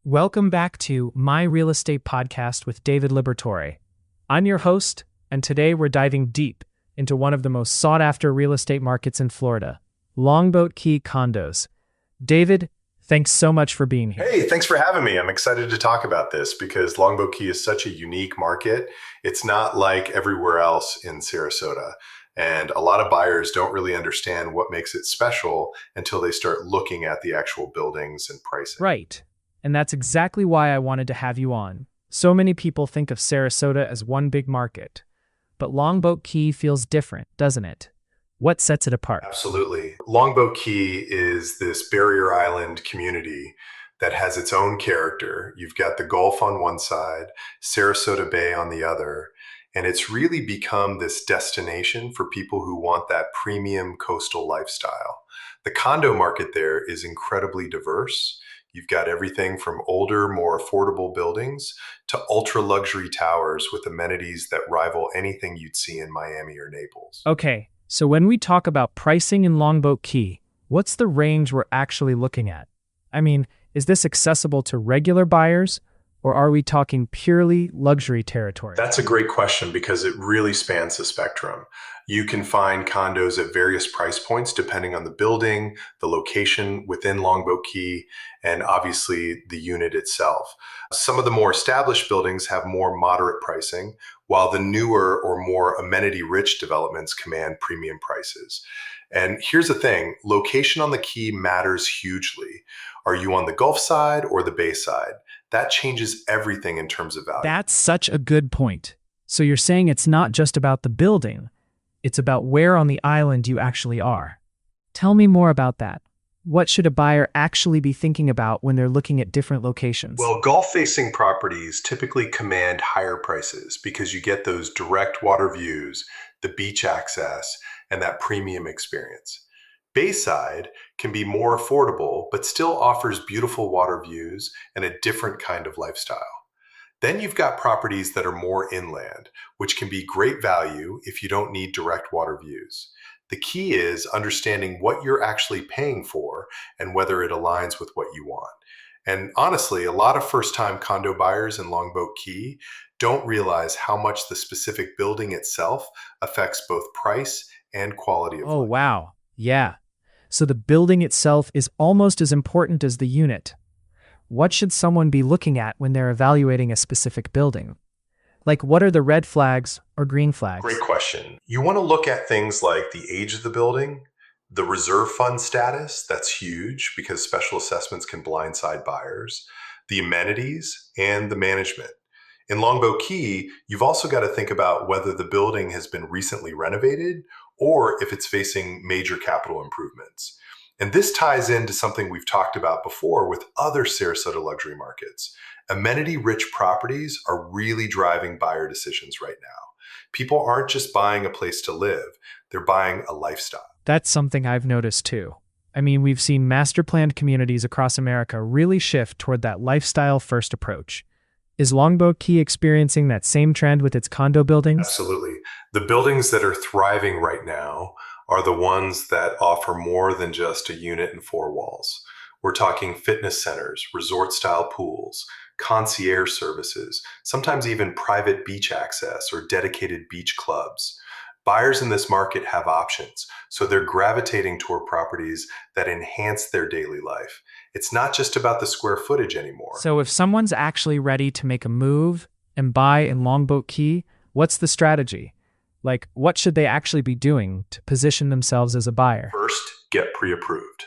Welcome back to My Real Estate Podcast with David Liberatore. I'm your host, and today we're diving deep into one of the most sought-after real estate markets in Florida, Longboat Key condos. David, thanks so much for being here. Hey, thanks for having me. I'm excited to talk about this because Longboat Key is such a unique market. It's not like everywhere else in Sarasota. And a lot of buyers don't really understand what makes it special until they start looking at the actual buildings and pricing. Right. And that's exactly why I wanted to have you on. So many people think of Sarasota as one big market, but Longboat Key feels different, doesn't it? What sets it apart? Absolutely. Longboat Key is this barrier island community that has its own character. You've got the Gulf on one side, Sarasota Bay on the other, and it's really become this destination for people who want that premium coastal lifestyle. The condo market there is incredibly diverse. You've got everything from older, more affordable buildings to ultra luxury towers with amenities that rival anything you'd see in Miami or Naples. Okay, so when we talk about pricing in Longboat Key, what's the range we're actually looking at? I mean, is this accessible to regular buyers, or are we talking purely luxury territory? That's a great question because it really spans the spectrum. You can find condos at various price points depending on the building, the location within Longboat Key, and obviously the unit itself. Some of the more established buildings have more moderate pricing, while the newer or more amenity-rich developments command premium prices. And here's the thing, location on the Key matters hugely. Are you on the Gulf side or the Bay side? That changes everything in terms of value. That's such a good point. So you're saying it's not just about the building, it's about where on the island you actually are. Tell me more about that. What should a buyer actually be thinking about when they're looking at different locations? Well, Gulf-facing properties typically command higher prices because you get those direct water views, the beach access, and that premium experience. Bayside can be more affordable, but still offers beautiful water views and a different kind of lifestyle. Then you've got properties that are more inland, which can be great value if you don't need direct water views. The key is understanding what you're actually paying for and whether it aligns with what you want. And honestly, a lot of first-time condo buyers in Longboat Key don't realize how much the specific building itself affects both price and quality of life. Oh, wow. Yeah. So the building itself is almost as important as the unit. What should someone be looking at when they're evaluating a specific building? Like, what are the red flags or green flags? Great question. You want to look at things like the age of the building, the reserve fund status, that's huge because special assessments can blindside buyers, the amenities, and the management. In Longboat Key, you've also got to think about whether the building has been recently renovated or if it's facing major capital improvements. And this ties into something we've talked about before with other Sarasota luxury markets. Amenity-rich properties are really driving buyer decisions right now. People aren't just buying a place to live, they're buying a lifestyle. That's something I've noticed too. I mean, we've seen master-planned communities across America really shift toward that lifestyle-first approach. Is Longboat Key experiencing that same trend with its condo buildings? Absolutely. The buildings that are thriving right now are the ones that offer more than just a unit and four walls. We're talking fitness centers, resort-style pools, concierge services, sometimes even private beach access or dedicated beach clubs. Buyers in this market have options, so they're gravitating toward properties that enhance their daily life. It's not just about the square footage anymore. So if someone's actually ready to make a move and buy in Longboat Key, what's the strategy? Like, what should they actually be doing to position themselves as a buyer? First, get pre-approved.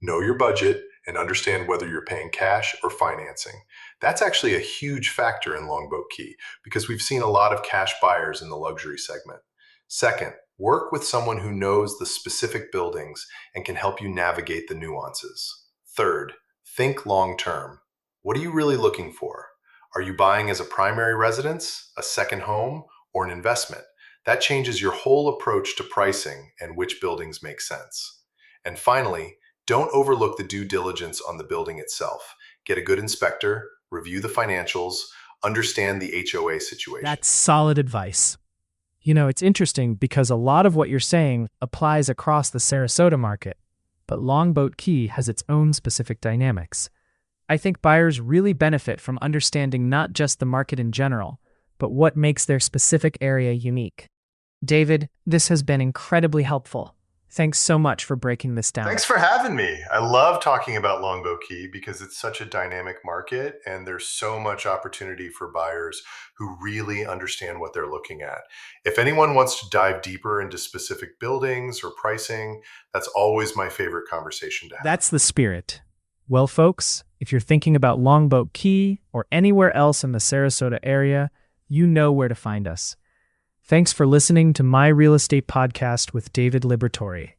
Know your budget and understand whether you're paying cash or financing. That's actually a huge factor in Longboat Key because we've seen a lot of cash buyers in the luxury segment. Second, work with someone who knows the specific buildings and can help you navigate the nuances. Third, think long-term. What are you really looking for? Are you buying as a primary residence, a second home, or an investment? That changes your whole approach to pricing and which buildings make sense. And finally, don't overlook the due diligence on the building itself. Get a good inspector, review the financials, understand the HOA situation. That's solid advice. You know, it's interesting because a lot of what you're saying applies across the Sarasota market, but Longboat Key has its own specific dynamics. I think buyers really benefit from understanding not just the market in general, but what makes their specific area unique. David, this has been incredibly helpful. Thanks so much for breaking this down. Thanks for having me. I love talking about Longboat Key because it's such a dynamic market and there's so much opportunity for buyers who really understand what they're looking at. If anyone wants to dive deeper into specific buildings or pricing, that's always my favorite conversation to have. That's the spirit. Well, folks, if you're thinking about Longboat Key or anywhere else in the Sarasota area, you know where to find us. Thanks for listening to my real estate podcast with David Liberatore.